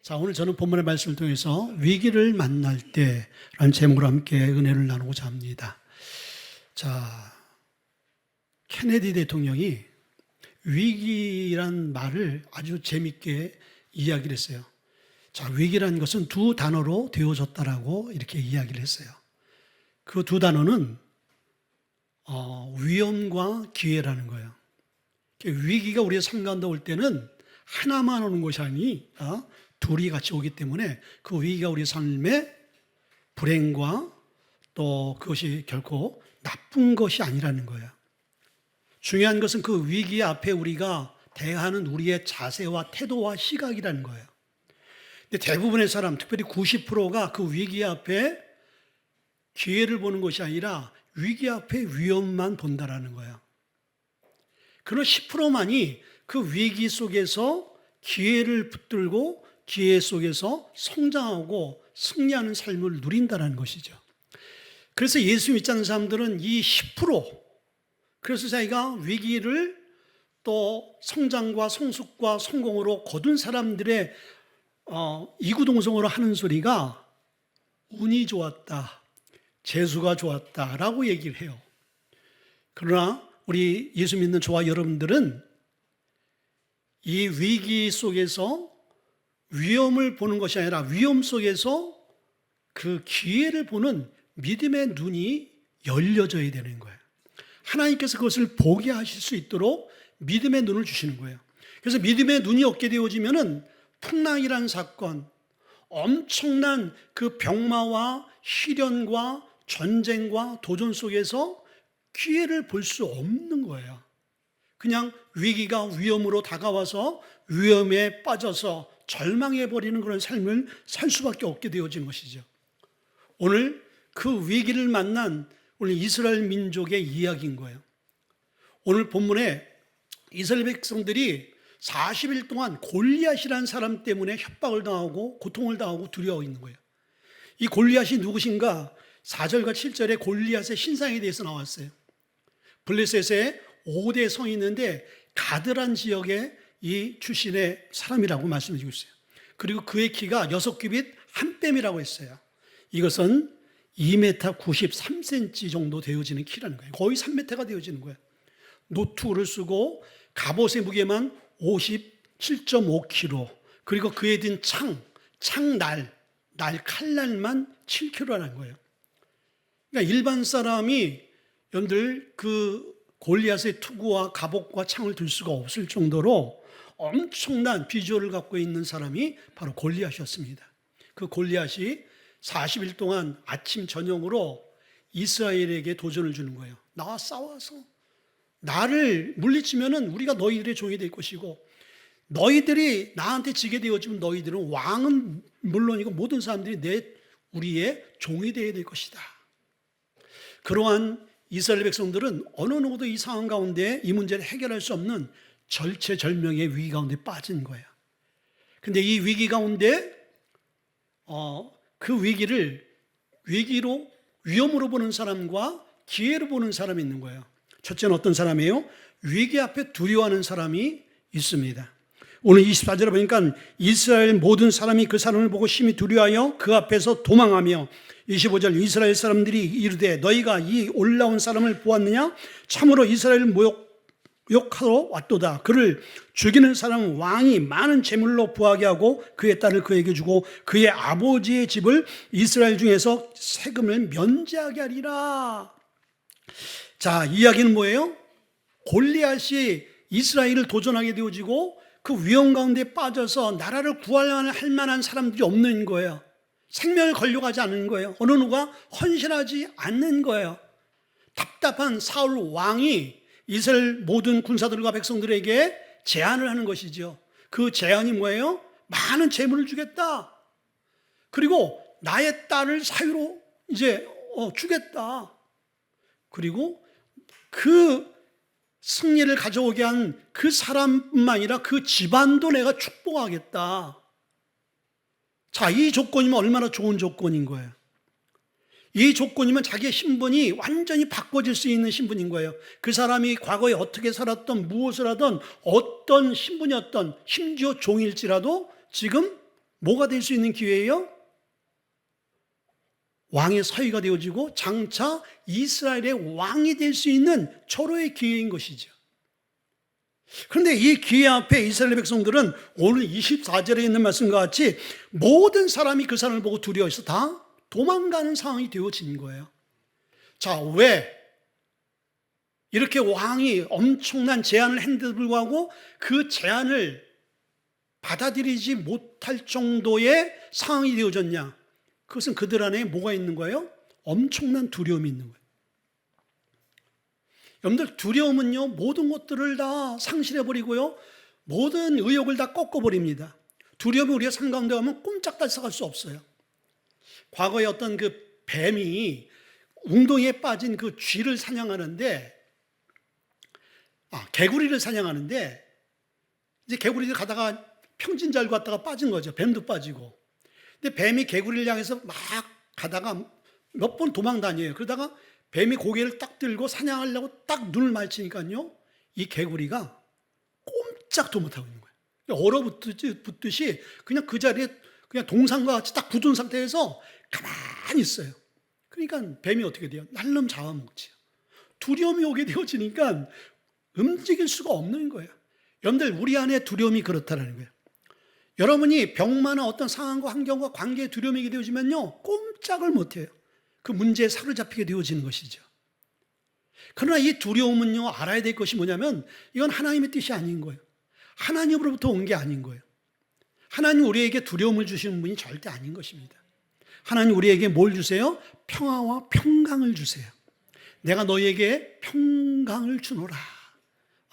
자, 오늘 저는 본문의 말씀을 통해서 위기를 만날 때라는 제목으로 함께 은혜를 나누고자 합니다. 자, 케네디 대통령이 위기란 말을 아주 재밌게 이야기를 했어요. 자, 위기란 것은 두 단어로 되어졌다라고 이렇게 이야기를 했어요. 그 두 단어는 위험과 기회라는 거예요. 위기가 우리의 삶 가운데 올 때는 하나만 오는 것이 아니라 둘이 같이 오기 때문에 그 위기가 우리 삶의 불행과 또 그것이 결코 나쁜 것이 아니라는 거예요. 중요한 것은 그 위기 앞에 우리가 대하는 우리의 자세와 태도와 시각이라는 거예요. 근데 대부분의 사람, 특별히 90%가 그 위기 앞에 기회를 보는 것이 아니라 위기 앞에 위험만 본다라는 거예요. 그런 10%만이 그 위기 속에서 기회를 붙들고 기회 속에서 성장하고 승리하는 삶을 누린다는 것이죠. 그래서 예수 믿지 않는 사람들은 이 10%, 그래서 자기가 위기를 또 성장과 성숙과 성공으로 거둔 사람들의 이구동성으로 하는 소리가 운이 좋았다, 재수가 좋았다라고 얘기를 해요. 그러나 우리 예수 믿는 저와 여러분들은 이 위기 속에서 위험을 보는 것이 아니라 위험 속에서 그 기회를 보는 믿음의 눈이 열려져야 되는 거예요. 하나님께서 그것을 보게 하실 수 있도록 믿음의 눈을 주시는 거예요. 그래서 믿음의 눈이 없게 되어지면은 풍랑이라는 사건, 엄청난 그 병마와 시련과 전쟁과 도전 속에서 기회를 볼 수 없는 거예요. 그냥 위기가 위험으로 다가와서 위험에 빠져서 절망해버리는 그런 삶을 살 수밖에 없게 되어진 것이죠. 오늘 그 위기를 만난 우리 이스라엘 민족의 이야기인 거예요. 오늘 본문에 이스라엘 백성들이 40일 동안 골리앗이라는 사람 때문에 협박을 당하고 고통을 당하고 두려워 있는 거예요. 이 골리앗이 누구신가? 4절과 7절에 골리앗의 신상에 대해서 나왔어요. 블레셋에 5대 성이 있는데 가드란 지역의 이 출신의 사람이라고 말씀해 주고 있어요. 그리고 그의 키가 6규빗 한 뼘이라고 했어요. 이것은 2m 93cm 정도 되어지는 키라는 거예요. 거의 3m가 되어지는 거예요. 노투를 쓰고 갑옷의 무게만 57.5kg, 그리고 그에 든 날 칼날만 7kg라는 거예요. 그러니까 일반 사람이 여러분들 그 골리앗의 투구와 갑옷과 창을 들 수가 없을 정도로 엄청난 비주얼을 갖고 있는 사람이 바로 골리앗이었습니다. 그 골리앗이 40일 동안 아침 저녁으로 이스라엘에게 도전을 주는 거예요. 나와 싸워서 나를 물리치면은 우리가 너희들의 종이 될 것이고, 너희들이 나한테 지게 되어지면 너희들은 왕은 물론이고 모든 사람들이 우리의 종이 되어야 될 것이다. 그러한 이스라엘 백성들은 어느 누구도 이 상황 가운데 이 문제를 해결할 수 없는 절체절명의 위기 가운데 빠진 거예요. 근데 이 위기 가운데 그 위기를 위험으로 보는 사람과 기회로 보는 사람이 있는 거예요. 첫째는 어떤 사람이에요? 위기 앞에 두려워하는 사람이 있습니다. 오늘 24절에 보니까 이스라엘 모든 사람이 그 사람을 보고 심히 두려워하여 그 앞에서 도망하며, 25절 이스라엘 사람들이 이르되 너희가 이 올라온 사람을 보았느냐? 참으로 이스라엘을 모욕하러 왔도다. 그를 죽이는 사람은 왕이 많은 재물로 부하게 하고 그의 딸을 그에게 주고 그의 아버지의 집을 이스라엘 중에서 세금을 면제하게 하리라. 자, 이야기는 뭐예요? 골리앗이 이스라엘을 도전하게 되어지고 그 위험 가운데 빠져서 나라를 구할 만한 사람들이 없는 거예요. 생명을 걸려고 하지 않는 거예요. 어느 누가 헌신하지 않는 거예요. 답답한 사울 왕이 이스라엘 모든 군사들과 백성들에게 제안을 하는 것이죠. 그 제안이 뭐예요? 많은 재물을 주겠다. 그리고 나의 딸을 사유로 이제 주겠다. 그리고 그 승리를 가져오게 한 그 사람뿐만 아니라 그 집안도 내가 축복하겠다. 자, 이 조건이면 얼마나 좋은 조건인 거예요. 이 조건이면 자기의 신분이 완전히 바꿔질 수 있는 신분인 거예요. 그 사람이 과거에 어떻게 살았던, 무엇을 하던, 어떤 신분이었던, 심지어 종일지라도 지금 뭐가 될 수 있는 기회예요? 왕의 사위가 되어지고 장차 이스라엘의 왕이 될 수 있는 절호의 기회인 것이죠. 그런데 이 기회 앞에 이스라엘 백성들은 오늘 24절에 있는 말씀과 같이 모든 사람이 그 사람을 보고 두려워해서 다 도망가는 상황이 되어진 거예요. 자, 왜? 이렇게 왕이 엄청난 제안을 했는데도 불구하고 그 제안을 받아들이지 못할 정도의 상황이 되어졌냐? 그것은 그들 안에 뭐가 있는 거예요? 엄청난 두려움이 있는 거예요. 여러분들, 두려움은요, 모든 것들을 다 상실해버리고요, 모든 의욕을 다 꺾어버립니다. 두려움이 우리가 삶 가운데 가면 꼼짝달싹할 수 없어요. 과거에 어떤 그 뱀이 웅덩이에 빠진 그 쥐를 사냥하는데, 개구리를 사냥하는데, 이제 개구리를 가다가 평진잘 갔다가 빠진 거죠. 뱀도 빠지고. 근데 뱀이 개구리를 향해서 막 가다가 몇 번 도망 다녀요. 그러다가 뱀이 고개를 딱 들고 사냥하려고 딱 눈을 마주치니까요, 이 개구리가 꼼짝도 못하고 있는 거예요. 얼어붙듯이 그냥 그 자리에 그냥 동상과 같이 딱 굳은 상태에서 가만히 있어요. 그러니까 뱀이 어떻게 돼요? 날름 잡아먹지요. 두려움이 오게 되어지니까 움직일 수가 없는 거예요. 여러분들, 우리 안에 두려움이 그렇다는 거예요. 여러분이 병마나 어떤 상황과 환경과 관계에 두려움이 되어지면요, 꼼짝을 못해요. 그 문제에 사로잡히게 되어지는 것이죠. 그러나 이 두려움은요, 알아야 될 것이 뭐냐면 이건 하나님의 뜻이 아닌 거예요. 하나님으로부터 온 게 아닌 거예요. 하나님 우리에게 두려움을 주시는 분이 절대 아닌 것입니다. 하나님 우리에게 뭘 주세요? 평화와 평강을 주세요. 내가 너희에게 평강을 주노라.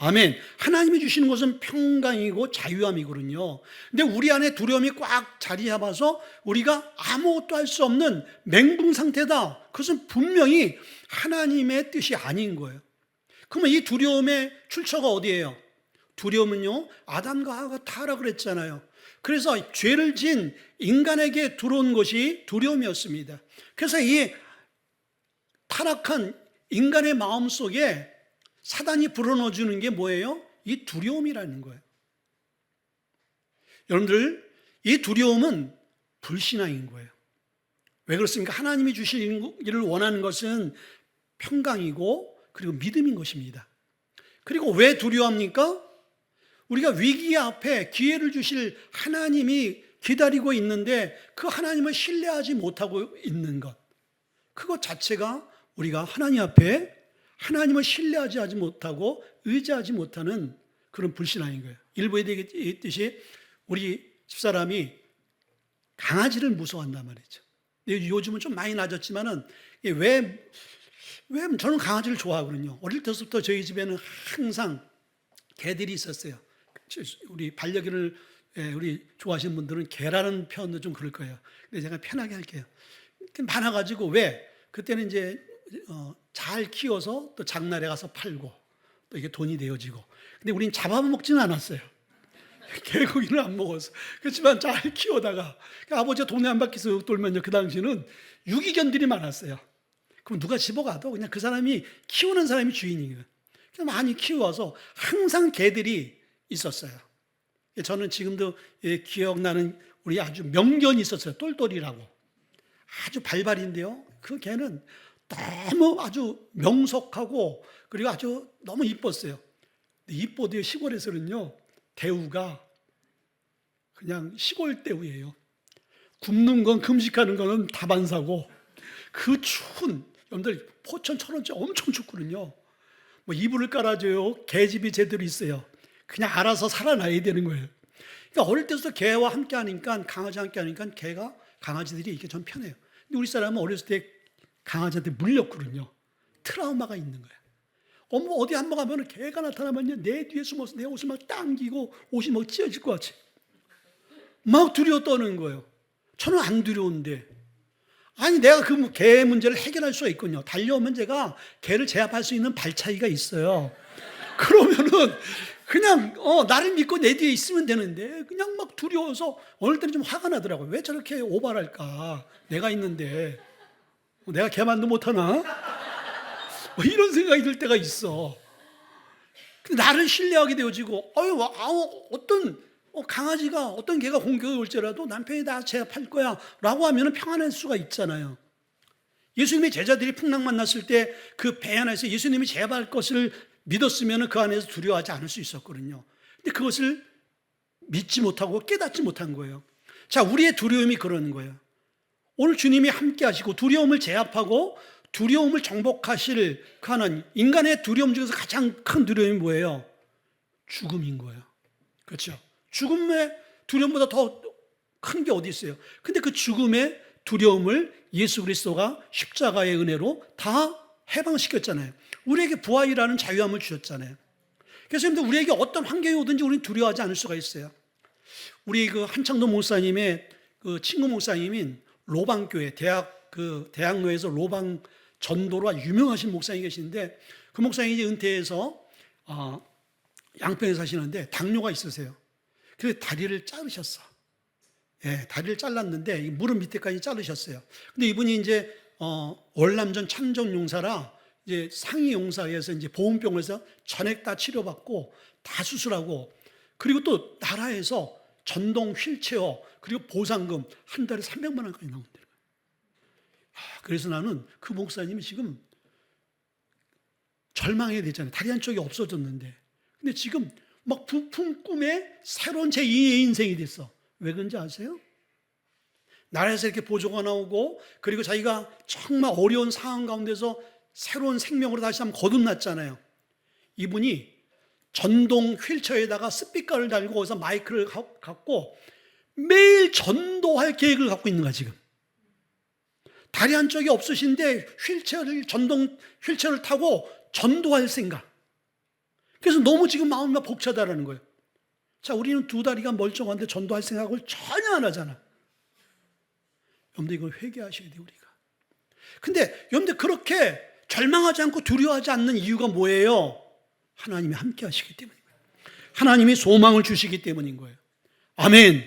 아멘. 하나님이 주시는 것은 평강이고 자유함이거든요. 근데 우리 안에 두려움이 꽉 자리 잡아서 우리가 아무것도 할 수 없는 맹붕 상태다. 그것은 분명히 하나님의 뜻이 아닌 거예요. 그러면 이 두려움의 출처가 어디예요? 두려움은요, 아담과 하와가 타락을 했잖아요. 그래서 죄를 지은 인간에게 들어온 것이 두려움이었습니다. 그래서 이 타락한 인간의 마음 속에 사단이 불어넣어주는 게 뭐예요? 이 두려움이라는 거예요. 여러분들, 이 두려움은 불신앙인 거예요. 왜 그렇습니까? 하나님이 주시기를 원하는 것은 평강이고 그리고 믿음인 것입니다. 그리고 왜 두려워합니까? 우리가 위기 앞에 기회를 주실 하나님이 기다리고 있는데 그 하나님을 신뢰하지 못하고 있는 것, 그것 자체가 우리가 하나님 앞에 하나님을 신뢰하지 못하고 의지하지 못하는 그런 불신앙인 거예요. 일부에 있듯이 우리 집사람이 강아지를 무서워한단 말이죠. 요즘은 좀 많이 낮았지만은 왜 저는 강아지를 좋아하거든요. 어릴 때부터 저희 집에는 항상 개들이 있었어요. 우리 반려견을 우리 좋아하시는 분들은 개라는 표현도 좀 그럴 거예요. 근데 제가 편하게 할게요. 많아가지고 왜 그때는 이제 잘 키워서 또 장날에 가서 팔고 또 이게 돈이 되어지고. 근데 우린 잡아먹지는 않았어요. 개고기는 안 먹었어. 그렇지만 잘 키우다가 아버지가 동네 한 바퀴 쓱 돌면요, 그 당시는 유기견들이 많았어요. 그럼 누가 집어가도 그냥 그 사람이 키우는 사람이 주인이에요. 그래서 많이 키워서 항상 개들이 있었어요. 저는 지금도 기억나는 우리 아주 명견이 있었어요. 똘똘이라고. 아주 발발인데요. 그 개는 너무 아주 명석하고 그리고 아주 너무 이뻤어요. 이뻐도요, 시골에서는요, 대우가 그냥 시골 대우예요. 굽는 건 금식하는 거는 다반사고, 그 추운, 여러분들 포천 천원째 엄청 춥거든요. 뭐 이불을 깔아줘요. 개집이 제대로 있어요. 그냥 알아서 살아나야 되는 거예요. 그러니까 어릴 때부터 개와 함께 하니까, 강아지 함께 하니까 강아지들이 이게 좀 편해요. 근데 우리 사람은 어렸을 때 강아지한테 물렸거든요. 트라우마가 있는 거예요. 어디 한번 가면 개가 나타나면 내 뒤에 숨어서 내 옷을 막 당기고 옷이 막 찢어질 것 같이 막 두려워 떠는 거예요. 저는 안 두려운데. 아니, 내가 그 개 문제를 해결할 수가 있군요. 달려오면 제가 개를 제압할 수 있는 발차기가 있어요. 그러면은 그냥 나를 믿고 내 뒤에 있으면 되는데 그냥 막 두려워서 어느 때는 좀 화가 나더라고요. 왜 저렇게 오바랄까? 내가 있는데 내가 개만도 못하나? 뭐 이런 생각이 들 때가 있어. 나를 신뢰하게 되어지고 어떤 강아지가 어떤 개가 공격이 올지라도 남편이 나 제압할 거야 라고 하면 평안할 수가 있잖아요. 예수님의 제자들이 풍랑 만났을 때 그 배 안에서 예수님이 제압할 것을 믿었으면 그 안에서 두려워하지 않을 수 있었거든요. 근데 그것을 믿지 못하고 깨닫지 못한 거예요. 자, 우리의 두려움이 그런 거예요. 오늘 주님이 함께 하시고 두려움을 제압하고 두려움을 정복하실 그 하나님, 인간의 두려움 중에서 가장 큰 두려움이 뭐예요? 죽음인 거예요. 그렇죠? 죽음의 두려움보다 더 큰 게 어디 있어요? 근데 그 죽음의 두려움을 예수 그리스도가 십자가의 은혜로 다 해방시켰잖아요. 우리에게 부활이라는 자유함을 주셨잖아요. 그래서 우리에게 어떤 환경이 오든지 우리는 두려워하지 않을 수가 있어요. 우리 그 한창도 목사님의 그 친구 목사님인 로방교회 대학로에서 로방 전도로 유명하신 목사님이 계시는데 그 목사님이 이제 은퇴해서 양평에 사시는데 당뇨가 있으세요. 그래서 다리를 자르셨어. 예, 다리를 잘랐는데 무릎 밑에까지 자르셨어요. 근데 이분이 이제 월남전 참전용사라 이제 상위 용사에서 이제 보험병원에서 전액 다 치료받고 다 수술하고 그리고 또 나라에서 전동 휠체어 그리고 보상금 한 달에 300만 원까지 나온대요. 그래서 나는 그 목사님이 지금 절망해야 되잖아요. 다리 한쪽이 없어졌는데. 근데 지금 막 부푼 꿈에 새로운 제2의 인생이 됐어. 왜 그런지 아세요? 나라에서 이렇게 보조가 나오고 그리고 자기가 정말 어려운 상황 가운데서 새로운 생명으로 다시 한번 거듭났잖아요. 이분이 전동 휠체어에다가 스피커를 달고 거기서 마이크를 갖고 매일 전도할 계획을 갖고 있는 거야 지금. 다리 한쪽이 없으신데 전동 휠체어를 타고 전도할 생각. 그래서 너무 지금 마음이 벅차다라는 거예요. 자, 우리는 두 다리가 멀쩡한데 전도할 생각을 전혀 안 하잖아. 여러분들 이걸 회개하셔야 돼요, 우리가. 근데 여러분들 그렇게 절망하지 않고 두려워하지 않는 이유가 뭐예요? 하나님이 함께 하시기 때문인 거예요. 하나님이 소망을 주시기 때문인 거예요. 아멘.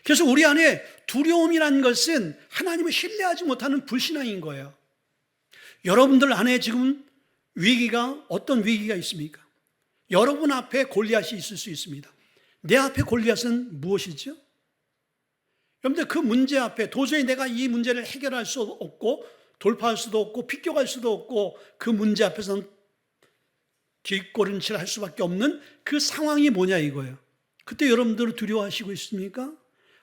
그래서 우리 안에 두려움이라는 것은 하나님을 신뢰하지 못하는 불신앙인 거예요. 여러분들 안에 지금 어떤 위기가 있습니까? 여러분 앞에 골리앗이 있을 수 있습니다. 내 앞에 골리앗은 무엇이죠? 여러분들 그 문제 앞에 도저히 내가 이 문제를 해결할 수 없고 돌파할 수도 없고 비껴갈 수도 없고 그 문제 앞에서는 뒷걸음질 할 수밖에 없는 그 상황이 뭐냐 이거예요. 그때 여러분들은 두려워하시고 있습니까?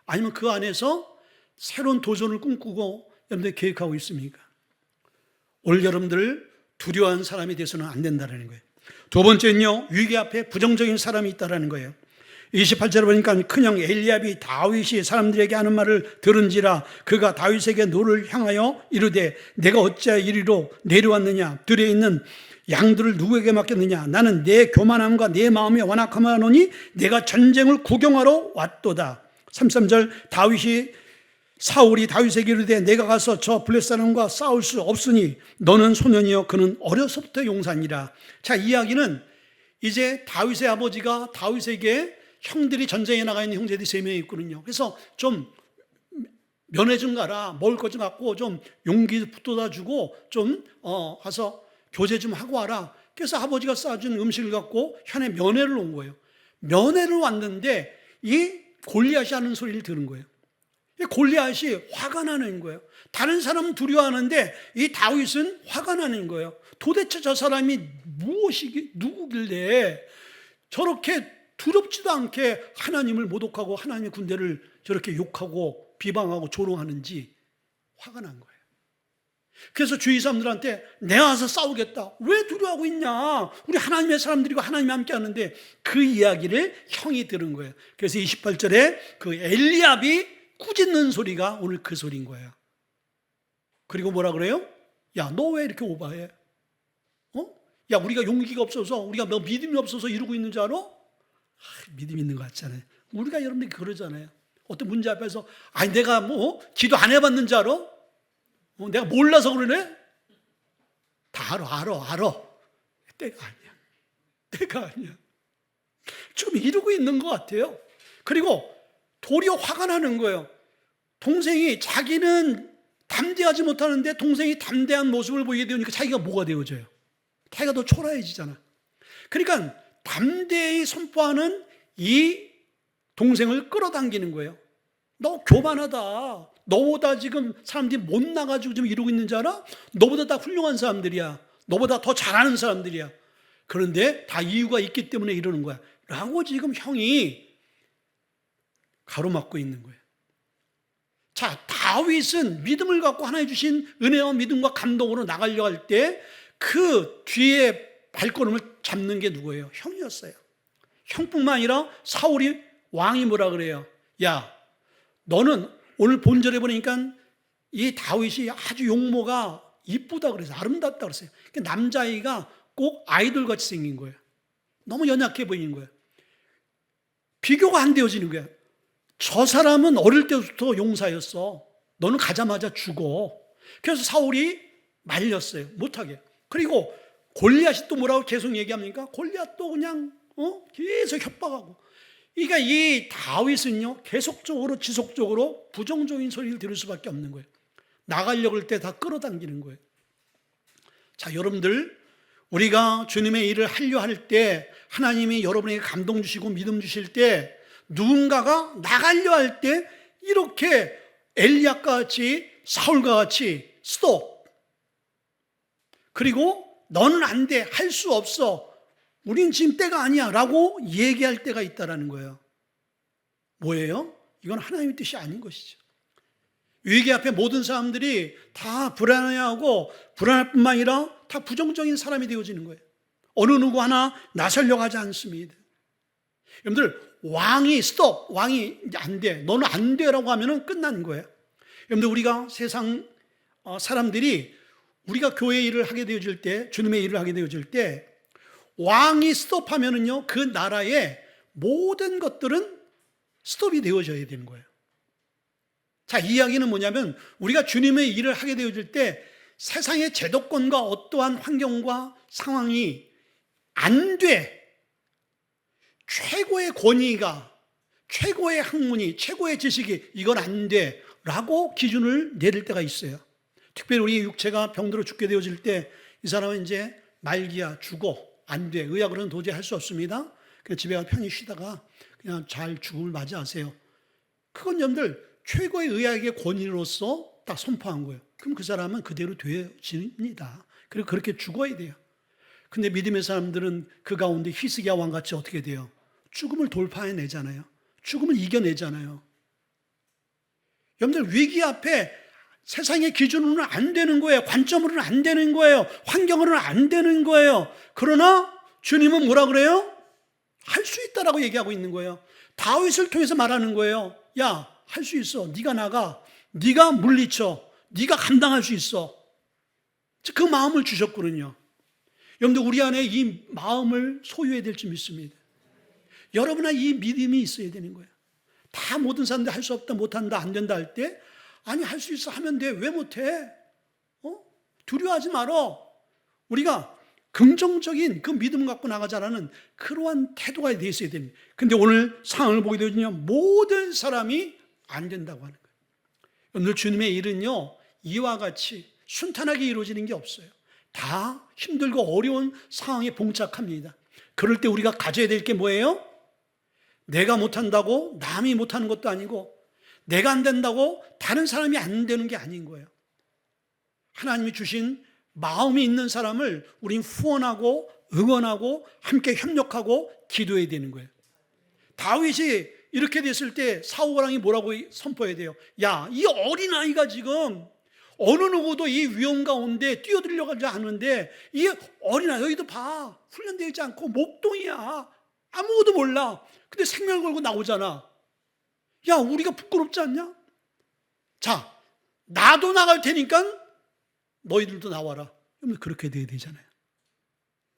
아니면 그 안에서 새로운 도전을 꿈꾸고 여러분들 계획하고 있습니까? 오늘 여러분들 두려워하는 사람이 돼서는 안 된다는 거예요. 두 번째는요, 위기 앞에 부정적인 사람이 있다는 거예요. 28절에 보니까 큰형 엘리압이 다윗이 사람들에게 하는 말을 들은지라 그가 다윗에게 노를 향하여 이르되 내가 어찌하여 이리로 내려왔느냐 들에 있는 양들을 누구에게 맡겼느냐 나는 내 교만함과 내 마음의 완악함을 하노니 내가 전쟁을 구경하러 왔도다. 33절 사울이 다윗에게 이르되 내가 가서 저 블레셋 사람과 싸울 수 없으니 너는 소년이요 그는 어려서부터 용사니라. 자, 이 이야기는 이제 다윗의 아버지가 다윗에게 형들이 전쟁에 나가 있는 형제들이 3명이 있거든요. 그래서 좀 면회 좀 가라, 먹을 것 좀 갖고 좀 용기 붙돋아주고 좀 가서 교제 좀 하고 와라. 그래서 아버지가 싸준 음식을 갖고 현에 면회를 온 거예요. 면회를 왔는데 이 골리앗이 하는 소리를 들은 거예요. 골리앗이 화가 나는 거예요. 다른 사람은 두려워하는데 이 다윗은 화가 나는 거예요. 도대체 저 사람이 누구길래 저렇게 두렵지도 않게 하나님을 모독하고 하나님의 군대를 저렇게 욕하고 비방하고 조롱하는지 화가 난 거예요. 그래서 주위 사람들한테 내가 와서 싸우겠다. 왜 두려워하고 있냐? 우리 하나님의 사람들이고 하나님이 함께 하는데 그 이야기를 형이 들은 거예요. 그래서 28절에 그 엘리압이 꾸짖는 소리가 오늘 그 소리인 거예요. 그리고 뭐라 그래요? 야, 너 왜 이렇게 오바해? 야, 우리가 용기가 없어서 우리가 뭐 믿음이 없어서 이러고 있는 줄 알아? 믿음 있는 것 같잖아요. 우리가 여러분들이 그러잖아요. 어떤 문제 앞에서 아니 내가 기도 안 해봤는 줄 알아? 내가 몰라서 그러네? 다 알아. 때가 아니야. 좀 이러고 있는 것 같아요. 그리고 도리어 화가 나는 거예요. 동생이 자기는 담대하지 못하는데 동생이 담대한 모습을 보이게 되니까 자기가 뭐가 되어져요? 자기가 더 초라해지잖아. 그러니까 담대히 선포하는 이 동생을 끌어당기는 거예요. 너 교만하다. 너보다 지금 사람들이 못 나가지고 지금 이러고 있는 줄 알아? 너보다 다 훌륭한 사람들이야. 너보다 더 잘하는 사람들이야. 그런데 다 이유가 있기 때문에 이러는 거야. 라고 지금 형이 가로막고 있는 거예요. 자, 다윗은 믿음을 갖고 하나님 주신 은혜와 믿음과 감동으로 나가려고 할 때 그 뒤에 발걸음을 잡는 게 누구예요? 형이었어요. 형뿐만 아니라 사울이 왕이 뭐라 그래요? 야, 너는 오늘 본절에 보니까 이 다윗이 아주 용모가 이쁘다 그래서 아름답다 그랬어요. 남자아이가 꼭 아이돌 같이 생긴 거예요. 너무 연약해 보이는 거예요. 비교가 안 되어지는 거예요. 저 사람은 어릴 때부터 용사였어. 너는 가자마자 죽어. 그래서 사울이 말렸어요. 못하게. 그리고 골리앗이 또 뭐라고 계속 얘기합니까? 골리앗도 그냥 계속 협박하고. 그러니까 이 다윗은요 계속적으로 지속적으로 부정적인 소리를 들을 수밖에 없는 거예요. 나가려고 할 때 다 끌어당기는 거예요. 자, 여러분들, 우리가 주님의 일을 하려 할 때 하나님이 여러분에게 감동 주시고 믿음 주실 때 누군가가 나가려 할 때 이렇게 엘리야과 같이 사울과 같이 스톱, 그리고 너는 안 돼, 할 수 없어, 우린 지금 때가 아니야 라고 얘기할 때가 있다는 거예요. 뭐예요? 이건 하나님의 뜻이 아닌 것이죠. 위기 앞에 모든 사람들이 다 불안해하고 불안할 뿐만 아니라 다 부정적인 사람이 되어지는 거예요. 어느 누구 하나 나서려고 하지 않습니다. 여러분들, 왕이 스톱, 왕이 안 돼, 너는 안 돼라고 하면 끝난 거예요. 여러분들, 우리가 세상 사람들이 우리가 교회 일을 하게 되어질 때, 주님의 일을 하게 되어질 때 왕이 스톱하면은요 그 나라의 모든 것들은 스톱이 되어져야 되는 거예요. 자, 이 이야기는 뭐냐면 우리가 주님의 일을 하게 되어질 때 세상의 제도권과 어떠한 환경과 상황이 안 돼, 최고의 권위가, 최고의 학문이, 최고의 지식이 이건 안 돼 라고 기준을 내릴 때가 있어요. 특별히 우리 육체가 병들어 죽게 되어질 때 이 사람은 이제 말기야, 죽어, 안 돼, 의학으로는 도저히 할 수 없습니다. 그냥 집에 가서 편히 쉬다가 그냥 잘 죽음을 맞이하세요. 그건 여러분들 최고의 의학의 권위로서 딱 선포한 거예요. 그럼 그 사람은 그대로 되어집니다. 그리고 그렇게 죽어야 돼요. 근데 믿음의 사람들은 그 가운데 히스기야 왕같이 어떻게 돼요? 죽음을 돌파해내잖아요. 죽음을 이겨내잖아요. 여러분들, 위기 앞에 세상의 기준으로는 안 되는 거예요. 관점으로는 안 되는 거예요. 환경으로는 안 되는 거예요. 그러나 주님은 뭐라 그래요? 할 수 있다라고 얘기하고 있는 거예요. 다윗을 통해서 말하는 거예요. 야, 할 수 있어. 네가 나가. 네가 물리쳐. 네가 감당할 수 있어. 그 마음을 주셨거든요. 여러분들, 우리 안에 이 마음을 소유해야 될지 믿습니다. 여러분의 이 믿음이 있어야 되는 거예요. 다 모든 사람들 할 수 없다, 못한다, 안 된다 할 때 아니, 할 수 있어, 하면 돼. 왜 못해? 두려워하지 말어. 우리가 긍정적인 그 믿음 갖고 나가자라는 그러한 태도가 돼 있어야 됩니다. 근데 오늘 상황을 보게 되면 모든 사람이 안 된다고 하는 거예요. 오늘 주님의 일은요 이와 같이 순탄하게 이루어지는 게 없어요. 다 힘들고 어려운 상황에 봉착합니다. 그럴 때 우리가 가져야 될 게 뭐예요? 내가 못한다고 남이 못하는 것도 아니고, 내가 안 된다고 다른 사람이 안 되는 게 아닌 거예요. 하나님이 주신 마음이 있는 사람을 우린 후원하고 응원하고 함께 협력하고 기도해야 되는 거예요. 다윗이 이렇게 됐을 때 사울 왕이 뭐라고 선포해야 돼요? 야, 이 어린아이가 지금 어느 누구도 이 위험 가운데 뛰어들려고 하지 않는데 이 어린아이, 너희도 봐, 훈련되지 않고 목동이야, 아무것도 몰라. 근데 생명을 걸고 나오잖아. 야, 우리가 부끄럽지 않냐? 자, 나도 나갈 테니까 너희들도 나와라. 그렇게 돼야 되잖아요.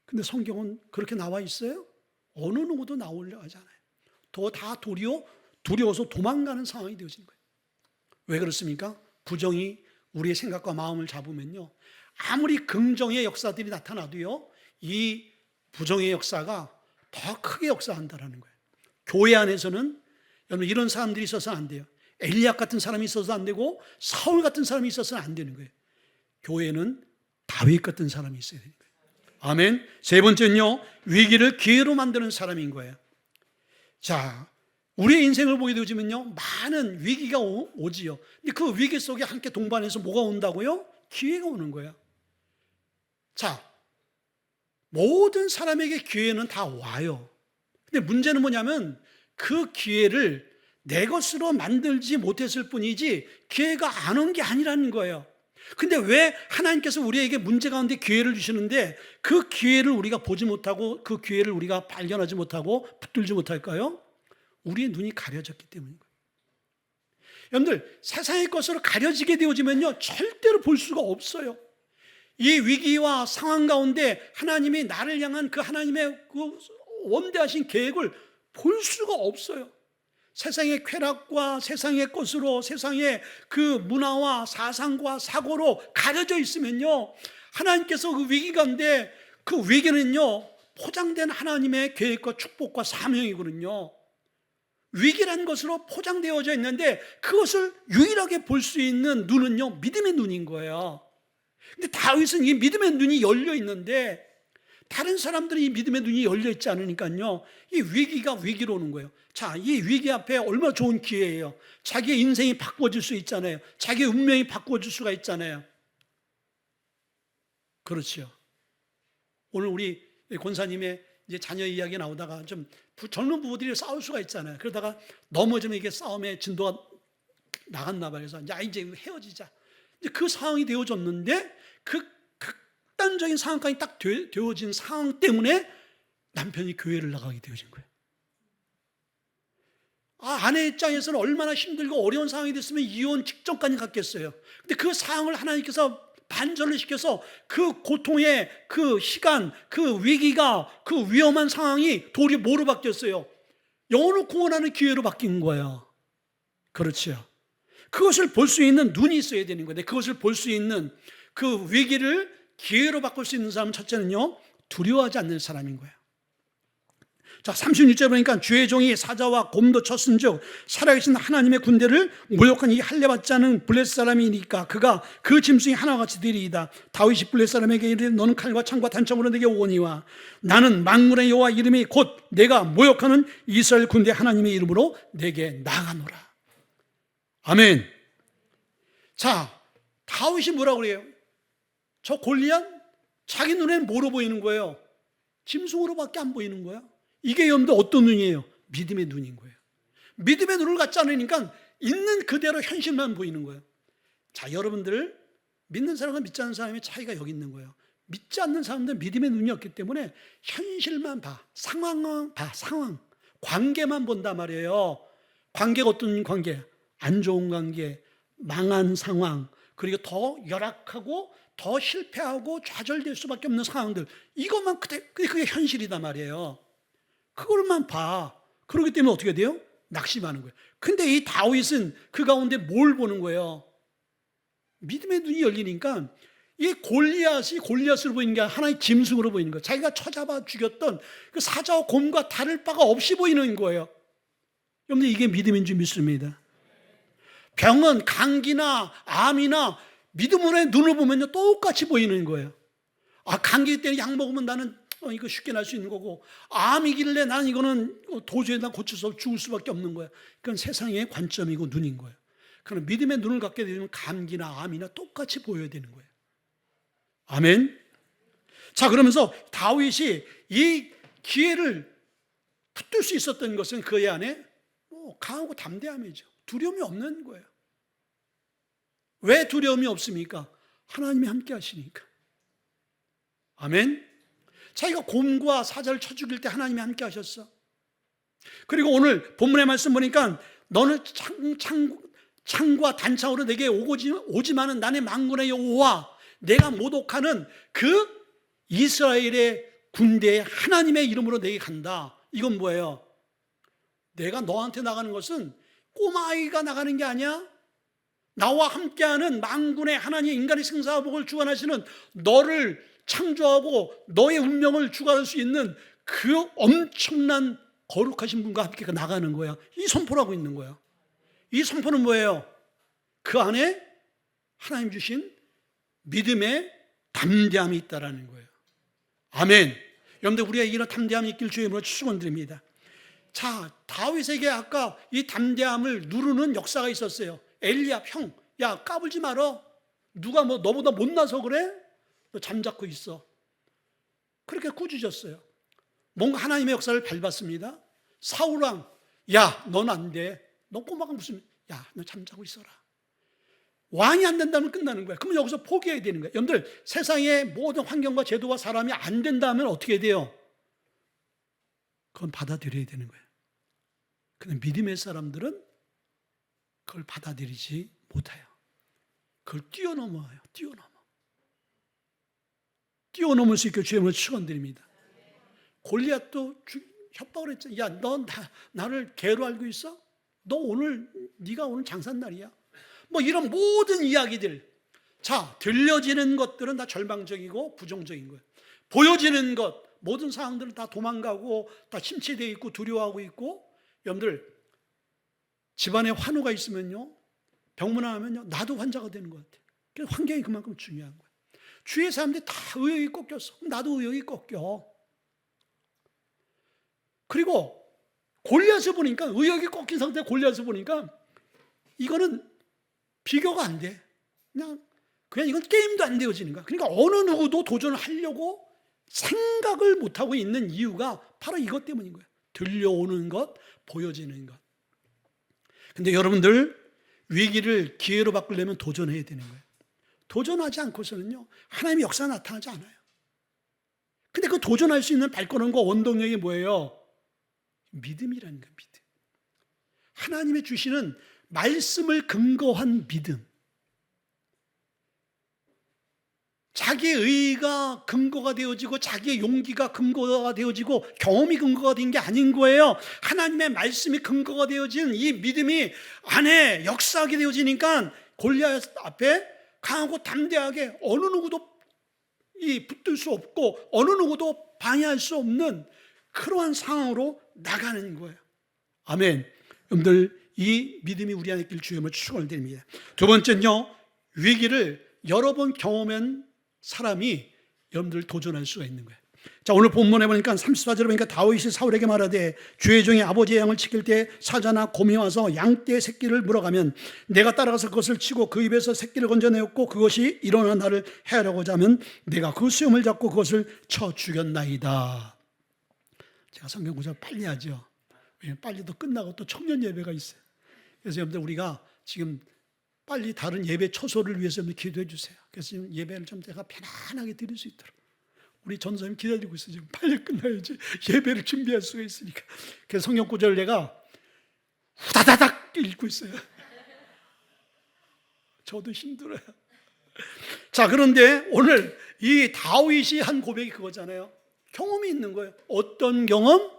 근데 성경은 그렇게 나와 있어요? 어느 누구도 나오려 하잖아요. 다 두려워서 도망가는 상황이 되어진 거예요. 왜 그렇습니까? 부정이 우리의 생각과 마음을 잡으면요, 아무리 긍정의 역사들이 나타나도요, 이 부정의 역사가 더 크게 역사한다는 거예요. 교회 안에서는 여러분, 이런 사람들이 있어서는 안 돼요. 엘리야 같은 사람이 있어서 안 되고 사울 같은 사람이 있어서는 안 되는 거예요. 교회는 다윗 같은 사람이 있어야 되는 거예요. 아멘. 세 번째는요, 위기를 기회로 만드는 사람인 거예요. 자, 우리의 인생을 보게 되어지면요, 많은 위기가 오지요. 근데 그 위기 속에 함께 동반해서 뭐가 온다고요? 기회가 오는 거예요. 자, 모든 사람에게 기회는 다 와요. 근데 문제는 뭐냐면 그 기회를 내 것으로 만들지 못했을 뿐이지 기회가 안 온 게 아니라는 거예요. 근데 왜 하나님께서 우리에게 문제 가운데 기회를 주시는데 그 기회를 우리가 보지 못하고 그 기회를 우리가 발견하지 못하고 붙들지 못할까요? 우리의 눈이 가려졌기 때문인 거예요. 여러분들, 세상의 것으로 가려지게 되어지면요, 절대로 볼 수가 없어요. 이 위기와 상황 가운데 하나님이 나를 향한 그 하나님의 그 원대하신 계획을 볼 수가 없어요. 세상의 쾌락과 세상의 것으로, 세상의 그 문화와 사상과 사고로 가려져 있으면요, 하나님께서 그 위기 가운데, 그 위기는요 포장된 하나님의 계획과 축복과 사명이거든요. 위기라는 것으로 포장되어져 있는데 그것을 유일하게 볼 수 있는 눈은요, 믿음의 눈인 거예요. 근데 다윗은 이 믿음의 눈이 열려 있는데 다른 사람들은 이 믿음의 눈이 열려 있지 않으니까요, 이 위기가 위기로 오는 거예요. 자, 이 위기 앞에 얼마나 좋은 기회예요. 자기의 인생이 바꿔질 수 있잖아요. 자기의 운명이 바꿔질 수가 있잖아요. 그렇죠. 오늘 우리 권사님의 이제 자녀 이야기 나오다가 좀 젊은 부부들이 싸울 수가 있잖아요. 그러다가 넘어지면 이게 싸움의 진도가 나갔나 봐요. 그래서 이제 헤어지자. 이제 그 상황이 되어졌는데 그 극단적인 상황까지 딱 되어진 상황 때문에 남편이 교회를 나가게 되어진 거예요. 아내 입장에서는 얼마나 힘들고 어려운 상황이 됐으면 이혼 직전까지 갔겠어요. 근데 그 상황을 하나님께서 반전을 시켜서 그 고통의 그 시간, 그 위기가, 그 위험한 상황이 도리어 뭐로 바뀌었어요? 영혼을 구원하는 기회로 바뀐 거예요. 그렇죠. 그것을 볼 수 있는 눈이 있어야 되는 건데, 그것을 볼 수 있는 그 위기를 기회로 바꿀 수 있는 사람은 첫째는요, 두려워하지 않는 사람인 거예요. 자, 36절 보니까 주의 종이 사자와 곰도 쳤은즉 살아계신 하나님의 군대를 모욕한 이 할례받지 않은 블레셋 사람이니까 그가 그 짐승이 하나와 같이 되리이다. 다윗이 블레셋 사람에게 이르되 너는 칼과 창과 단창으로 내게 오거니와 나는 만군의 여호와 이름이 곧 내가 모욕하는 이스라엘 군대 하나님의 이름으로 내게 나아가노라. 아멘. 자, 다윗이 뭐라고 그래요? 저 골리앗 자기 눈에는 뭐로 보이는 거예요? 짐승으로밖에 안 보이는 거야. 이게 여러분들 어떤 눈이에요? 믿음의 눈인 거예요. 믿음의 눈을 갖지 않으니까 있는 그대로 현실만 보이는 거예요. 자, 여러분들, 믿는 사람과 믿지 않는 사람의 차이가 여기 있는 거예요. 믿지 않는 사람들은 믿음의 눈이 없기 때문에 현실만 봐, 상황만 봐, 상황, 관계만 본단 말이에요. 관계가 어떤 관계? 안 좋은 관계, 망한 상황, 그리고 더 열악하고 더 실패하고 좌절될 수밖에 없는 상황들, 이것만 그게 현실이단 말이에요. 그걸만 봐. 그렇기 때문에 어떻게 돼요? 낙심하는 거예요. 근데 이 다윗은 그 가운데 뭘 보는 거예요? 믿음의 눈이 열리니까 이 골리앗이 골리앗으로 보이는 게 하나의 짐승으로 보이는 거예요. 자기가 쳐잡아 죽였던 그 사자와 곰과 다를 바가 없이 보이는 거예요. 여러분들, 이게 믿음인 줄 믿습니다. 병은 감기나 암이나 믿음의 눈을 보면요, 똑같이 보이는 거예요. 감기 때문에 약 먹으면 나는 이거 쉽게 날 수 있는 거고, 암이길래 나는 이거는 도저히 난 고칠 수 없어 죽을 수밖에 없는 거야. 그건 세상의 관점이고 눈인 거예요. 그럼 믿음의 눈을 갖게 되면 감기나 암이나 똑같이 보여야 되는 거예요. 아멘. 자, 그러면서 다윗이 이 기회를 붙들 수 있었던 것은 그의 안에 강하고 담대함이죠. 두려움이 없는 거예요. 왜 두려움이 없습니까? 하나님이 함께 하시니까. 아멘. 자기가 곰과 사자를 쳐 죽일 때 하나님이 함께 하셨어. 그리고 오늘 본문의 말씀 보니까 너는 창과 단창으로 내게 오지만은 나의 만군의 여호와 내가 모독하는 그 이스라엘의 군대의 하나님의 이름으로 내게 간다. 이건 뭐예요? 내가 너한테 나가는 것은 꼬마아이가 나가는 게 아니야. 나와 함께하는 만군의 하나님, 인간의 생사복을 주관하시는 너를 창조하고 너의 운명을 주관할 수 있는 그 엄청난 거룩하신 분과 함께 나가는 거야. 이 선포라고 있는 거야. 이 선포는 뭐예요? 그 안에 하나님 주신 믿음의 담대함이 있다라는 거예요. 아멘. 여러분들, 우리가 이런 담대함이 있길 주의 이름으로 축원드립니다. 자, 다윗에게 아까 이 담대함을 누르는 역사가 있었어요. 엘리압 형, 야 까불지 말어. 누가 뭐 너보다 못나서 그래? 너 잠자코 있어. 그렇게 꾸짖었어요. 뭔가 하나님의 역사를 밟았습니다. 사울왕, 야 넌 안 돼. 너 꼬마가 무슨, 야 너 잠자고 있어라. 왕이 안 된다면 끝나는 거야. 그러면 여기서 포기해야 되는 거야. 여러분들, 세상의 모든 환경과 제도와 사람이 안 된다면 어떻게 돼요? 그건 받아들여야 되는 거예요. 근데 믿음의 사람들은 그걸 받아들이지 못해요. 그걸 뛰어넘어요. 뛰어넘을 수 있게 주의 이름으로 축원드립니다. 골리앗도 협박을 했죠. 야, 너 나를 개로 알고 있어? 네가 오늘 장삿날이야. 뭐 이런 모든 이야기들. 자, 들려지는 것들은 다 절망적이고 부정적인 거예요. 보여지는 것, 모든 상황들은 다 도망가고 다 침체되어 있고 두려워하고 있고. 여러분들, 집안에 환우가 있으면요, 병문안하면요, 나도 환자가 되는 것 같아요. 그래서 환경이 그만큼 중요한 거예요. 주위의 사람들이 다 의욕이 꺾였어. 나도 의욕이 꺾여. 그리고 골리앗을 보니까, 의욕이 꺾인 상태의 골리앗을 보니까 이거는 비교가 안 돼. 그냥 이건 게임도 안 되어지는 거야. 그러니까 어느 누구도 도전을 하려고 생각을 못하고 있는 이유가 바로 이것 때문인 거예요. 들려오는 것, 보여지는 것. 근데 여러분들, 위기를 기회로 바꾸려면 도전해야 되는 거예요. 도전하지 않고서는요, 하나님의 역사가 나타나지 않아요. 근데 그 도전할 수 있는 발걸음과 원동력이 뭐예요? 믿음이라는 거예요. 믿음. 하나님의 주시는 말씀을 근거한 믿음. 자기의 의의가 근거가 되어지고 자기의 용기가 근거가 되어지고 경험이 근거가 된 게 아닌 거예요. 하나님의 말씀이 근거가 되어진 이 믿음이 안에 역사하게 되어지니까 골리앗 앞에 강하고 담대하게 어느 누구도 붙들 수 없고 어느 누구도 방해할 수 없는 그러한 상황으로 나가는 거예요. 아멘. 여러분들, 이 믿음이 우리 안에 있길 주님을 축원드립니다. 두 번째는요, 위기를 여러 번 경험한 사람이 여러분들 도전할 수가 있는 거예요. 자, 오늘 본문에 보니까 34절에 보니까 다윗이 사울에게 말하되 주의 종이 아버지의 양을 지킬 때 사자나 곰이 와서 양떼의 새끼를 물어가면 내가 따라가서 그것을 치고 그 입에서 새끼를 건져내었고 그것이 일어나 나를 해하려고자 하면 내가 그 수염을 잡고 그것을 쳐 죽였나이다. 제가 성경 구절 빨리 하죠. 왜냐하면 빨리 또 끝나고 또 청년 예배가 있어요. 그래서 여러분들, 우리가 지금 빨리 다른 예배 초소를 위해서 기도해 주세요. 그래서 지금 예배를 좀 제가 편안하게 드릴 수 있도록 우리 전사님 기다리고 있어요. 지금 빨리 끝나야지 예배를 준비할 수가 있으니까. 그래서 성경 구절을 내가 후다다닥 읽고 있어요. 저도 힘들어요. 자, 그런데 오늘 이 다윗이 한 고백이 그거잖아요. 경험이 있는 거예요. 어떤 경험?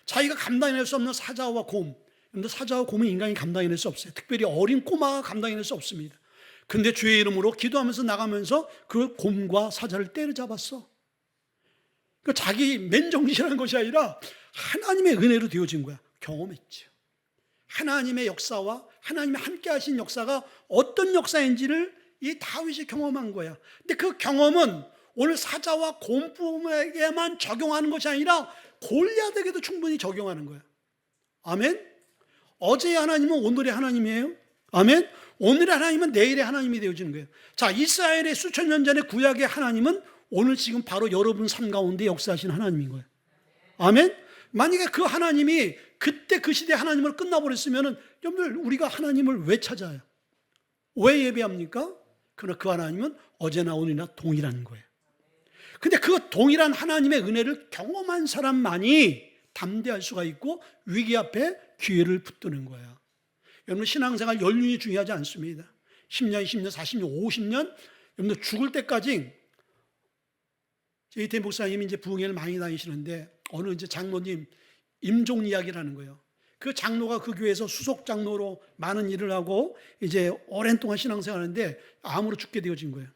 자기가 감당해낼 수 없는 사자와 곰. 근데 사자와 곰은 인간이 감당해낼 수 없어요. 특별히 어린 꼬마가 감당해낼 수 없습니다. 근데 주의 이름으로 기도하면서 나가면서 그 곰과 사자를 때려잡았어. 그러니까 자기 맨정신한 것이 아니라 하나님의 은혜로 되어진 거야. 경험했죠. 하나님의 역사와 하나님의 함께 하신 역사가 어떤 역사인지를 이 다윗이 경험한 거야. 근데 그 경험은 오늘 사자와 곰에게만 적용하는 것이 아니라 골리앗에게도 충분히 적용하는 거야. 아멘. 어제의 하나님은 오늘의 하나님이에요. 아멘. 오늘의 하나님은 내일의 하나님이 되어지는 거예요. 자, 이스라엘의 수천 년 전의 구약의 하나님은 오늘 지금 바로 여러분 삶 가운데 역사하신 하나님인 거예요. 아멘. 만약에 그 하나님이 그때 그 시대 하나님으로 끝나버렸으면 여러분들, 우리가 하나님을 왜 찾아요? 왜 예배합니까? 그러나 그 하나님은 어제나 오늘이나 동일한 거예요. 근데 그 동일한 하나님의 은혜를 경험한 사람만이 담대할 수가 있고 위기 앞에 기회를 붙드는 거야. 여러분, 신앙생활 연륜이 중요하지 않습니다. 10년, 20년, 40년, 50년, 여러분들 죽을 때까지. 이태 목사님이 이제 부흥회를 많이 다니시는데 어느 이제 장로님 임종 이야기라는 거예요. 그 장로가 그 교회에서 수석 장로로 많은 일을 하고 이제 오랜 동안 신앙생활하는데 암으로 죽게 되어진 거예요.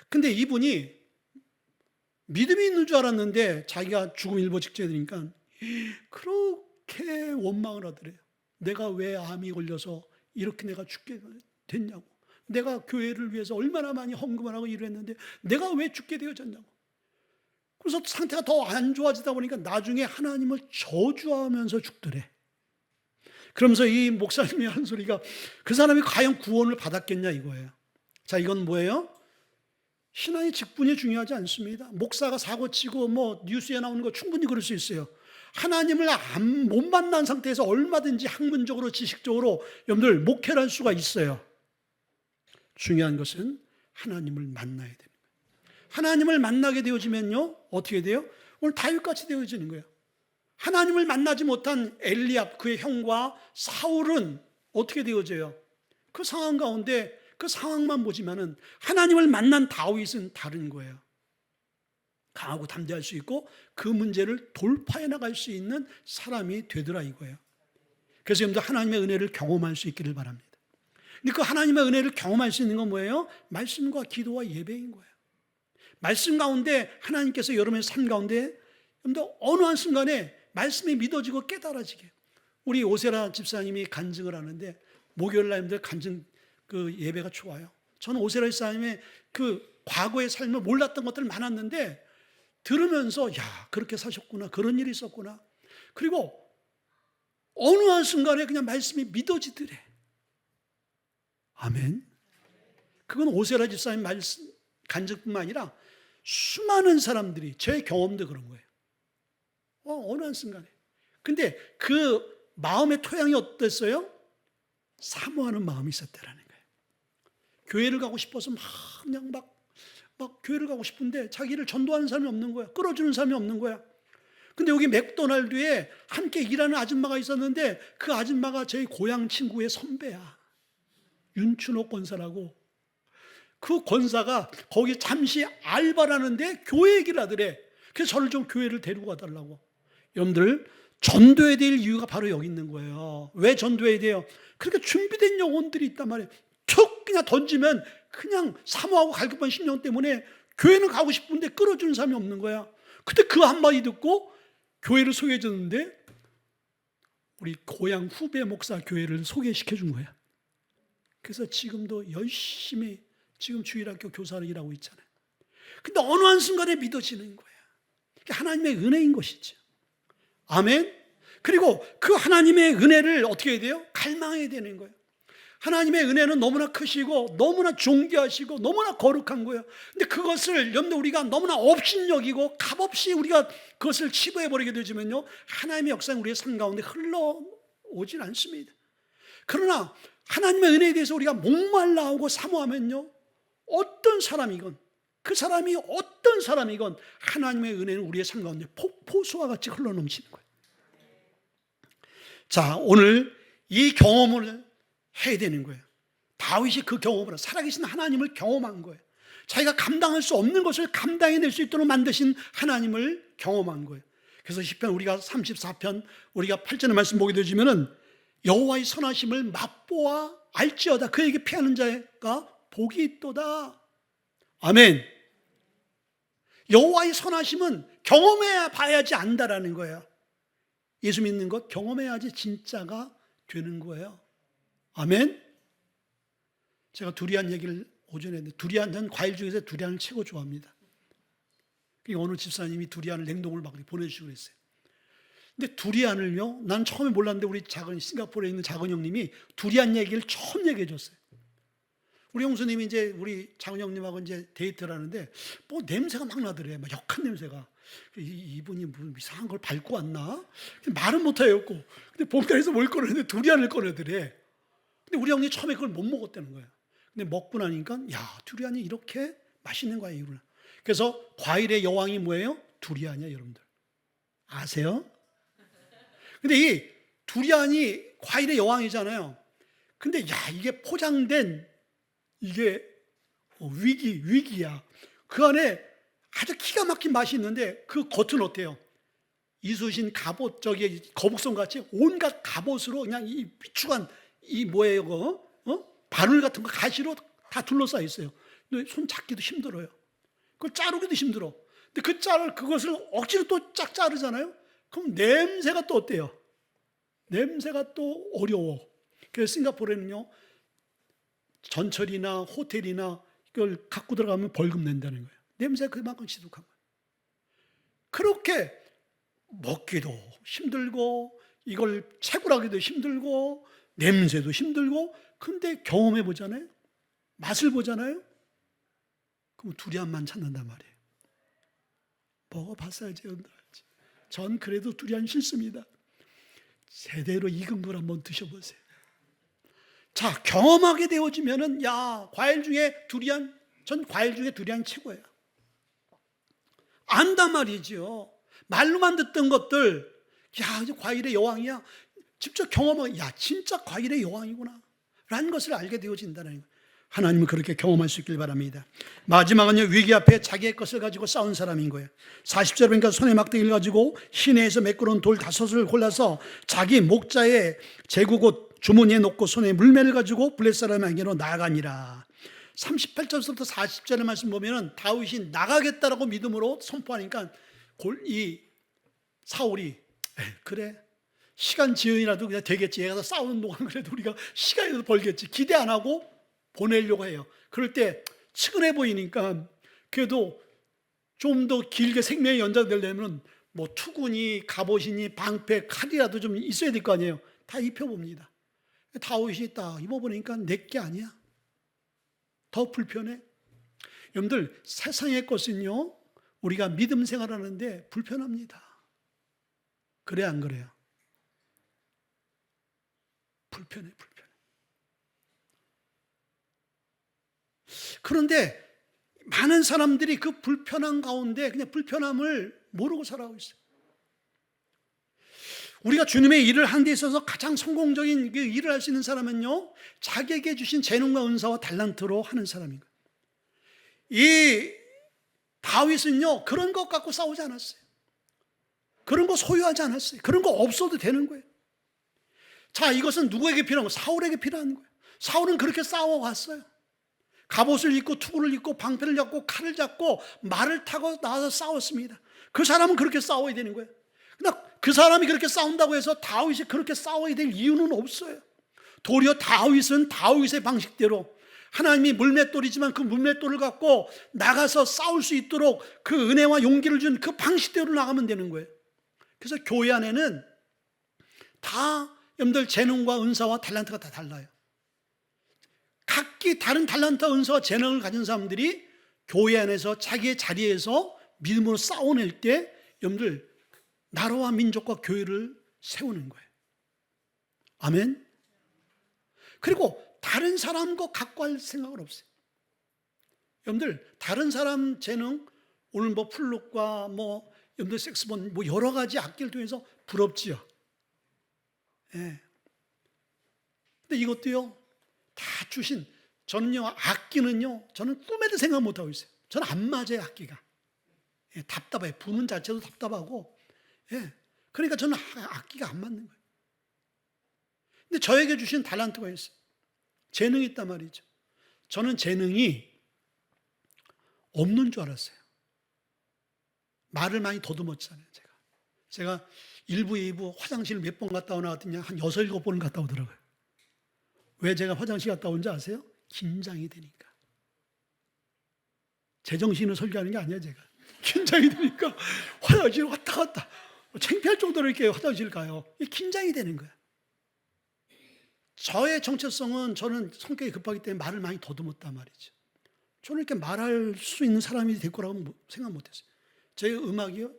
근데 이분이 믿음이 있는 줄 알았는데 자기가 죽음 일보 직전에 되니까 그렇게 원망을 하더래요. 내가 왜 암이 걸려서 이렇게 내가 죽게 됐냐고. 내가 교회를 위해서 얼마나 많이 헌금을 하고 일을 했는데 내가 왜 죽게 되어졌냐고. 그래서 상태가 더 안 좋아지다 보니까 나중에 하나님을 저주하면서 죽더래. 그러면서 이 목사님이 하는 소리가 그 사람이 과연 구원을 받았겠냐 이거예요. 자, 이건 뭐예요? 신앙의 직분이 중요하지 않습니다. 목사가 사고치고 뉴스에 나오는 거 충분히 그럴 수 있어요. 하나님을 못 만난 상태에서 얼마든지 학문적으로 지식적으로 여러분들 목회를 할 수가 있어요. 중요한 것은 하나님을 만나야 됩니다. 하나님을 만나게 되어지면요 어떻게 돼요? 오늘 다윗같이 되어지는 거예요. 하나님을 만나지 못한 엘리압 그의 형과 사울은 어떻게 되어져요? 그 상황 가운데 그 상황만 보지만은 하나님을 만난 다윗은 다른 거예요. 강하고 담대할 수 있고 그 문제를 돌파해 나갈 수 있는 사람이 되더라 이거예요. 그래서 여러분들 하나님의 은혜를 경험할 수 있기를 바랍니다. 근데 그 하나님의 은혜를 경험할 수 있는 건 뭐예요? 말씀과 기도와 예배인 거예요. 말씀 가운데 하나님께서 여러분의 삶 가운데 여러분들 어느 한순간에 말씀이 믿어지고 깨달아지게. 우리 오세라 집사님이 간증을 하는데 목요일 날들 간증 그 예배가 좋아요. 저는 오세라 집사님의 그 과거의 삶을 몰랐던 것들 많았는데 들으면서 야 그렇게 사셨구나, 그런 일이 있었구나. 그리고 어느 한순간에 그냥 말씀이 믿어지더래. 아멘. 그건 오세라 집사님 말씀 간증뿐만 아니라 수많은 사람들이 제 경험도 그런 거예요. 어느 한순간에. 근데 그 마음의 토양이 어땠어요? 사모하는 마음이 있었다라는 거예요. 교회를 가고 싶어서 그냥 막 교회를 가고 싶은데 자기를 전도하는 사람이 없는 거야. 끌어주는 사람이 없는 거야. 근데 여기 맥도날드에 함께 일하는 아줌마가 있었는데 그 아줌마가 저희 고향 친구의 선배야. 윤춘호 권사라고. 그 권사가 거기 잠시 알바를 하는데 교회 얘기를 하더래. 그래서 저를 좀 교회를 데리고 가달라고. 여러분들 전도해야 될 이유가 바로 여기 있는 거예요. 왜 전도해야 돼요? 그렇게 준비된 영혼들이 있단 말이에요. 툭 그냥 던지면 그냥 사모하고 갈급한 심령 때문에 교회는 가고 싶은데 끌어주는 사람이 없는 거야. 근데 그 한마디 듣고 교회를 소개해줬는데 우리 고향 후배 목사 교회를 소개시켜 준 거야. 그래서 지금도 열심히 지금 주일학교 교사로 일하고 있잖아요. 근데 어느 한순간에 믿어지는 거야. 하나님의 은혜인 것이죠. 아멘. 그리고 그 하나님의 은혜를 어떻게 해야 돼요? 갈망해야 되는 거예요. 하나님의 은혜는 너무나 크시고 너무나 존귀하시고 너무나 거룩한 거예요. 근데 그것을 여러분들 우리가 너무나 업신여기고 값없이 우리가 그것을 치부해버리게 되지만요 하나님의 역사는 우리의 삶 가운데 흘러오진 않습니다. 그러나 하나님의 은혜에 대해서 우리가 목말라하고 사모하면요 어떤 사람이건 그 사람이 어떤 사람이건 하나님의 은혜는 우리의 삶 가운데 폭포수와 같이 흘러넘치는 거예요. 자, 오늘 이 경험을 해야 되는 거예요. 다윗이 그 경험을 살아계신 하나님을 경험한 거예요. 자기가 감당할 수 없는 것을 감당해낼 수 있도록 만드신 하나님을 경험한 거예요. 그래서 시편 우리가 34편 우리가 8절의 말씀 보게 되지면은 여호와의 선하심을 맛보아 알지어다. 그에게 피하는 자가 복이 있도다. 아멘. 여호와의 선하심은 경험해야 봐야지 안다라는 거예요. 예수 믿는 것 경험해야지 진짜가 되는 거예요. 아멘. 제가 얘기를 오전에 했는데 전 과일 중에서 두리안을 최고 좋아합니다. 어느 집사님이 두리안을 냉동을 막 보내주시고 그랬어요. 근데 두리안을요, 난 처음에 몰랐는데 우리 싱가포르에 있는 작은 형님이 두리안 얘기를 처음 얘기해 줬어요. 우리 형수님이 이제 우리 작은 형님하고 이제 데이트를 하는데 냄새가 막 나더래. 막 역한 냄새가. 이분이 무슨 이상한 걸 밟고 왔나? 말은 못하였고. 근데 본가에서 뭘 꺼내는데 두리안을 꺼내더래. 근데 우리 형이 처음에 그걸 못 먹었다는 거야. 근데 먹고 나니까 야 두리안이 이렇게 맛있는 거야 이구나. 그래서 과일의 여왕이 뭐예요? 두리안이야 여러분들. 아세요? 근데 이 두리안이 과일의 여왕이잖아요. 근데 야 이게 포장된 이게 위기야. 그 안에 아주 기가 막힌 맛이 있는데 그 겉은 어때요? 이쑤신 갑옷 거북선 같이 온갖 갑옷으로 그냥 이 비추간 이 뭐예요 바늘 같은 거 가시로 다 둘러싸여 있어요. 근데 손 잡기도 힘들어요. 그걸 자르기도 힘들어. 근데 그것을 억지로 또 쫙 자르잖아요. 그럼 냄새가 또 어때요? 냄새가 또 어려워. 그래서 싱가포르에는요 전철이나 호텔이나 이걸 갖고 들어가면 벌금 낸다는 거예요. 냄새가 그만큼 지독한 거예요. 그렇게 먹기도 힘들고 이걸 채굴하기도 힘들고 냄새도 힘들고, 근데 경험해 보잖아요. 맛을 보잖아요. 그럼 두리안만 찾는단 말이에요. 먹어봤어야지. 전 그래도 두리안 싫습니다. 제대로 익은 걸 한번 드셔보세요. 자, 경험하게 되어지면은 야, 과일 중에 두리안, 전 과일 중에 두리안 최고예요. 안단 말이죠. 말로만 듣던 것들, 야, 이제 과일의 여왕이야. 직접 경험하고, 야, 진짜 과일의 여왕이구나 라는 것을 알게 되어진다는 거예요. 하나님은 그렇게 경험할 수 있길 바랍니다. 마지막은요, 위기 앞에 자기의 것을 가지고 싸운 사람인 거예요. 40절 보니까 손에 막대기를 가지고 시내에서 매끄러운 돌 5을 골라서 자기 목자의 제구곳 주머니에 놓고 손에 물매를 가지고 블레 사람에게로 나아가니라. 38절부터 40절의 말씀 보면은 다윗이 나가겠다라고 믿음으로 선포하니까 이 사울이 그래, 시간 지연이라도 그냥 되겠지. 얘가 싸우는 동안 그래도 우리가 시간이라도 벌겠지. 기대 안 하고 보내려고 해요. 그럴 때 측은해 보이니까 그래도 좀 더 길게 생명이 연장되려면 뭐 투구니 갑옷이니 방패 칼이라도 좀 있어야 될 거 아니에요. 다 입혀봅니다. 다윗이 딱 입어보니까 내게 아니야. 더 불편해. 여러분들, 세상의 것은요, 우리가 믿음 생활하는데 불편합니다. 그래 안 그래요? 불편해. 그런데 많은 사람들이 그 불편한 가운데 그냥 불편함을 모르고 살아가고 있어요. 우리가 주님의 일을 하는 데 있어서 가장 성공적인 일을 할 수 있는 사람은요, 자기에게 주신 재능과 은사와 달란트로 하는 사람인 거예요. 이 다윗은요, 그런 것 갖고 싸우지 않았어요. 그런 거 소유하지 않았어요. 그런 거 없어도 되는 거예요. 자, 이것은 누구에게 필요한 거예요? 사울에게 필요한 거예요. 사울은 그렇게 싸워왔어요. 갑옷을 입고 투구를 입고 방패를 잡고 칼을 잡고 말을 타고 나와서 싸웠습니다. 그 사람은 그렇게 싸워야 되는 거예요. 그러나 그 사람이 그렇게 싸운다고 해서 다윗이 그렇게 싸워야 될 이유는 없어요. 도리어 다윗은 다윗의 방식대로, 하나님이 물맷돌이지만 그 물맷돌을 갖고 나가서 싸울 수 있도록 그 은혜와 용기를 준 그 방식대로 나가면 되는 거예요. 그래서 교회 안에는 다 여러분들 재능과 은사와 달란트가 다 달라요. 각기 다른 달란트와 은사와 재능을 가진 사람들이 교회 안에서 자기의 자리에서 믿음으로 싸워낼 때 여러분들 나라와 민족과 교회를 세우는 거예요. 아멘. 그리고 다른 사람 거 갖고 할 생각은 없어요. 여러분들 다른 사람 재능, 오늘 뭐 플룻과 뭐 여러분들 색스폰 뭐 여러 가지 악기를 통해서 부럽지요. 예. 근데 이것도요, 다 주신, 저는요, 악기는요, 저는 꿈에도 생각 못하고 있어요. 저는 안 맞아요, 악기가. 예, 답답해요. 부는 자체도 답답하고. 예. 그러니까 저는 악기가 안 맞는 거예요. 근데 저에게 주신 달란트가 있어요. 재능이 있단 말이죠. 저는 재능이 없는 줄 알았어요. 말을 많이 더듬었잖아요, 제가 1부, 2부 화장실 몇 번 갔다 오나 했더니 한 6, 7번은 갔다 오더라고요. 왜 제가 화장실 갔다 온지 아세요? 긴장이 되니까. 제정신으로 설교하는 게 아니야, 제가. 긴장이 되니까 화장실 왔다 갔다. 창피할 정도로 이렇게 화장실 가요. 긴장이 되는 거야. 저의 정체성은, 저는 성격이 급하기 때문에 말을 많이 더듬었단 말이죠. 저는 이렇게 말할 수 있는 사람이 될 거라고 생각 못 했어요. 제 음악이요,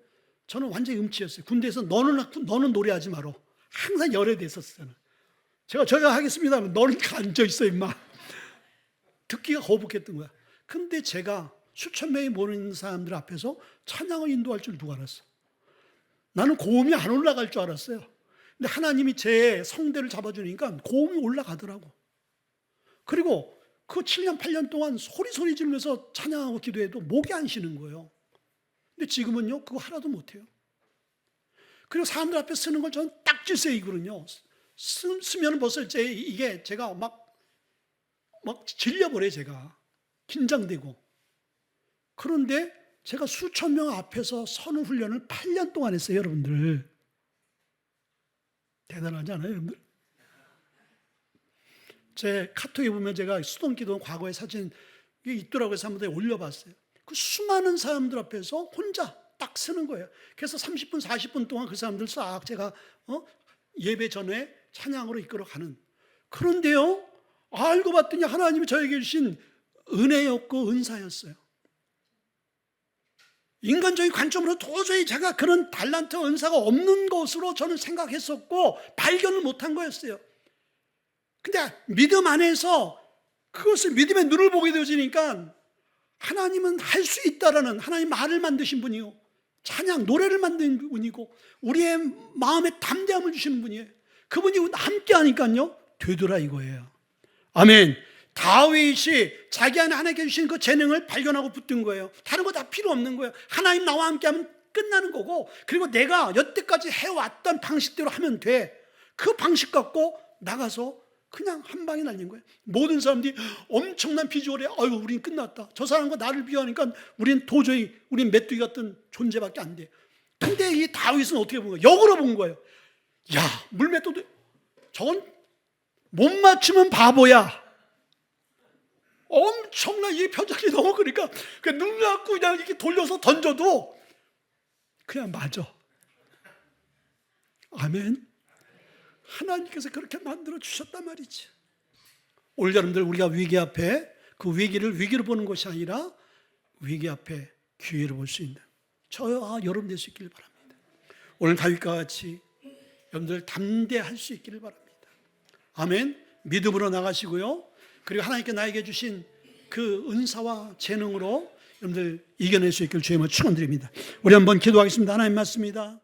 저는 완전히 음치였어요. 군대에서 너는 노래하지 마라. 항상 열애됐었어요. 제가 하겠습니다 하면 너는 앉아있어 임마. 듣기가 거북했던 거야. 근데 제가 수천 명이 모이는 사람들 앞에서 찬양을 인도할 줄 누가 알았어? 나는 고음이 안 올라갈 줄 알았어요. 근데 하나님이 제 성대를 잡아주니까 고음이 올라가더라고. 그리고 그 7년 8년 동안 소리 지르면서 찬양하고 기도해도 목이 안 쉬는 거예요. 근데 지금은요, 그거 하나도 못해요. 그리고 사람들 앞에 쓰는 걸 저는 딱질색이거든요. 쓰면 벌써 이게 제가 막 질려버려요, 제가. 긴장되고. 그런데 제가 수천 명 앞에서 서는 훈련을 8년 동안 했어요, 여러분들. 대단하지 않아요, 여러분들? 제 카톡에 보면 제가 수동기도 과거의 사진 있더라고요. 해서 한번 올려봤어요. 그 수많은 사람들 앞에서 혼자 딱 쓰는 거예요. 그래서 30분, 40분 동안 그 사람들 싹 제가 예배 전에 찬양으로 이끌어가는. 그런데요, 알고 봤더니 하나님이 저에게 주신 은혜였고 은사였어요. 인간적인 관점으로 도저히 제가 그런 달란트 은사가 없는 것으로 저는 생각했었고 발견을 못한 거였어요. 근데 믿음 안에서 그것을 믿음의 눈을 보게 되어지니까 하나님은 할 수 있다라는, 하나님 말을 만드신 분이요, 찬양, 노래를 만든 분이고 우리의 마음에 담대함을 주시는 분이에요. 그분이 함께 하니까요 되더라 이거예요. 아멘. 다윗이 자기 안에 하나님께 주신 그 재능을 발견하고 붙든 거예요. 다른 거 다 필요 없는 거예요. 하나님 나와 함께하면 끝나는 거고, 그리고 내가 여태까지 해왔던 방식대로 하면 돼. 그 방식 갖고 나가서 그냥 한 방에 날린 거예요. 모든 사람들이 엄청난 비주얼에 아유 우린 끝났다. 저 사람과 나를 비교하니까 우린 도저히 우린 메뚜기 같은 존재밖에 안 돼. 근데 이 다윗은 어떻게 본 거예요? 역으로 본 거예요. 야, 물메뚜기 저건 못 맞추면 바보야. 엄청난 이 표정이 너무 그러니까 눈 감고 그냥 이렇게 돌려서 던져도 그냥 맞아. 아멘. 하나님께서 그렇게 만들어 주셨단 말이지. 올 여러분들 우리가 위기 앞에 그 위기를 위기로 보는 것이 아니라 위기 앞에 기회로 볼 수 있는 저와 여러분 될 수 있기를 바랍니다. 오늘 다윗과 같이 여러분들 담대할 수 있기를 바랍니다. 아멘. 믿음으로 나가시고요. 그리고 하나님께 나에게 주신 그 은사와 재능으로 여러분들 이겨낼 수 있기를 주님을 축원드립니다. 우리 한번 기도하겠습니다. 하나님 맞습니다.